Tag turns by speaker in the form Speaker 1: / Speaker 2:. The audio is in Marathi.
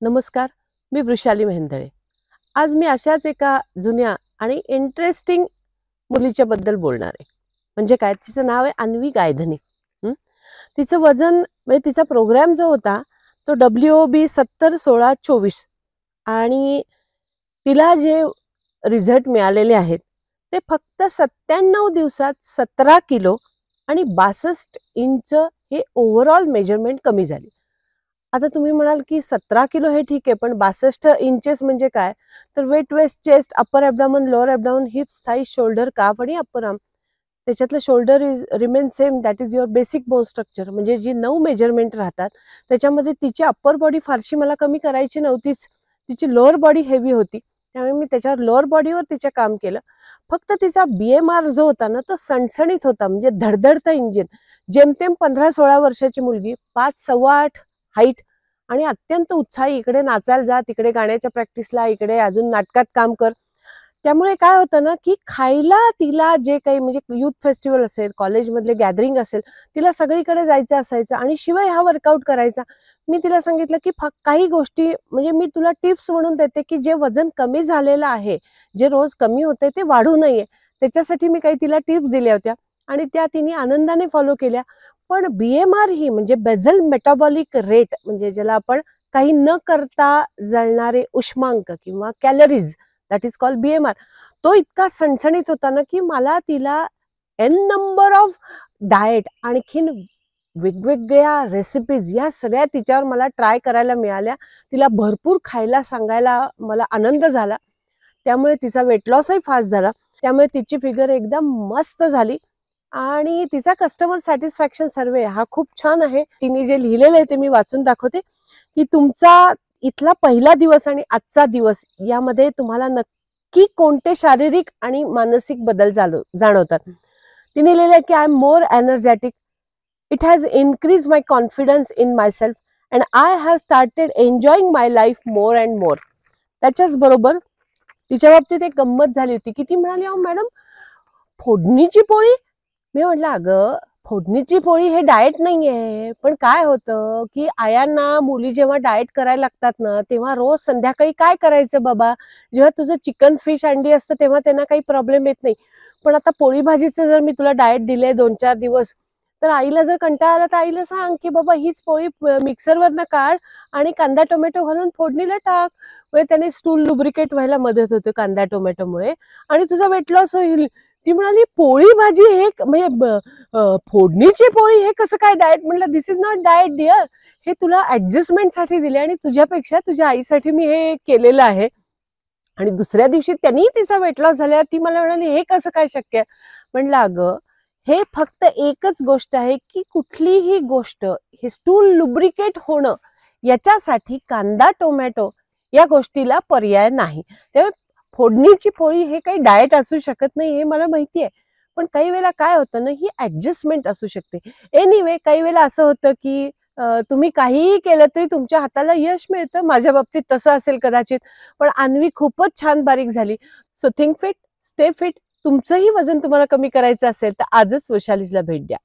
Speaker 1: नमस्कार, मी वृषाली मेहेंदळे. आज मी अशाच एका जुन्या आणि इंटरेस्टिंग मुलीच्या बद्दल बोलणार आहे. म्हणजे काय, तिचं नाव आहे अन्वी गायधनी. हं. तिचं वजन म्हणजे तिचा प्रोग्राम जो होता तो WOB 70-16-24 आणि तिला जे रिझल्ट मिळालेले आहेत ते फक्त 97 दिवसात 17 किलो आणि 62 इंच हे ओव्हरऑल मेजरमेंट कमी झाली. आता तुम्ही म्हणाल की 17 किलो हे ठीक आहे, पण 62 इंचेस म्हणजे काय? तर weight, waist, chest, upper abdomen, lower abdomen, hips, thighs, shoulder, calf आणि अप्पर आर्म. त्याच्यातलं shoulder is remain same, that is your basic bone structure. म्हणजे जी 9 मेजरमेंट राहतात त्याच्यामध्ये तिची अप्पर बॉडी फारशी मला कमी करायची नव्हतीच. तिची लोअर बॉडी हेवी होती. त्यामुळे मी त्याच्यावर लोअर बॉडीवर तिचे काम केलं. फक्त तिचा BMR जो होता ना तो सणसणीत होता, म्हणजे धडधडतं इंजिन. जेमतेम 15-16 वर्षाची मुलगी, 5-8 हाईट आणि अत्यंत उत्साही. इकडे नाचायला जा, तिकडे गाण्याच्या प्रॅक्टिसला, इकडे अजून नाटकात काम कर. त्यामुळे काय होतं ना की खायला तिला जे काही म्हणजे युथ फेस्टिवल असेल, कॉलेजमधले गॅदरिंग असेल, तिला सगळीकडे जायचं असायचं आणि शिवाय हा वर्कआउट करायचा. मी तिला सांगितलं की काही गोष्टी म्हणजे मी तुला टिप्स म्हणून देते की जे वजन कमी झालेलं आहे, जे रोज कमी होते ते वाढू नये. त्याच्यासाठी मी काही तिला टिप्स दिल्या होत्या आणि त्या तिने आनंदाने फॉलो केल्या. पण BMR ही म्हणजे बेझल मेटाबॉलिक रेट, म्हणजे ज्याला आपण काही न करता जळणारे उष्मांक किंवा calories, that is called BMR, तो इतका सणसणीत होता ना की मला तिला एन नंबर ऑफ डाएट, आणखीन वेगवेगळ्या रेसिपीज या सगळ्या तिच्यावर मला ट्राय करायला मिळाल्या. तिला भरपूर खायला सांगायला मला आनंद झाला. त्यामुळे तिचा वेट लॉसही फास्ट झाला. त्यामुळे तिची फिगर एकदम मस्त झाली आणि तिचा कस्टमर सॅटिस्फॅक्शन सर्वे हा खूप छान आहे. तिने जे लिहिलेलं आहे ते मी वाचून दाखवते की तुमचा इथला पहिला दिवस आणि आजचा दिवस यामध्ये तुम्हाला नक्की कोणते शारीरिक आणि मानसिक बदल जाणवतात. तिने लिहिलं की I am more energetic, it has increase my confidence in my self and I have started enjoying my life more and more. त्याच्याच बरोबर तिच्या बाबतीत एक गंमत झाली होती की ती म्हणाली, अहो मॅडम, फोडणीची पोळी. मी म्हटलं, अगं फोडणीची पोळी हे डाएट नाहीये. पण काय होतं की आयांना मुली जेव्हा डाएट करायला लागतात ना तेव्हा रोज संध्याकाळी काय करायचं बाबा, जेव्हा तुझं चिकन, फिश, अंडी असतं तेव्हा त्यांना काही प्रॉब्लेम येत नाही. पण आता पोळी भाजीचं जर मी तुला डाएट दिले 2-4 दिवस, तर आईला जर कंटाळा आला तर आईला सांग की बाबा हीच पोळी मिक्सरवरनं काढ आणि कांदा टोमॅटो घालून फोडणीला टाक. म्हणजे त्याने स्टूल लुब्रिकेट व्हायला मदत होते कांदा टोमॅटोमुळे आणि तुझा वेट लॉस होईल. ती म्हणाली, पोळी भाजी हे म्हणजे फोडणीची पोळी हे कसं काय डाएट? म्हटलं, दिस इज नॉट डाएट डिअर. हे तुला ऍडजस्टमेंटसाठी दिले आणि तुझ्यापेक्षा तुझ्या आईसाठी मी हे केलेलं आहे. आणि दुसऱ्या दिवशी त्यांनी तिचा वेट लॉस झाला. ती मला म्हणाली, हे कसं काय शक्य आहे? म्हटलं, अगं हे फक्त एकच गोष्ट आहे की कुठलीही गोष्ट हे स्टूल लुब्रिकेट होणं याच्यासाठी कांदा टोमॅटो या गोष्टीला पर्याय नाही. त्यामुळे फोडणीची पोळी हे काही डाएट असू शकत नाही हे मला माहिती आहे. पण काही वेळेला काय होतं ना, ही ऍडजस्टमेंट असू शकते. एनिवे, काही वेळेला असं होतं की तुम्ही काहीही केलं तरी तुमच्या हाताला यश मिळतं. माझ्या बाबतीत तसं असेल कदाचित. पण अन्वी खूपच छान बारीक झाली. So think fit, stay fit. तुमचंही वजन तुम्हाला कमी करायचं असेल तर आजच वैशालीला भेट द्या.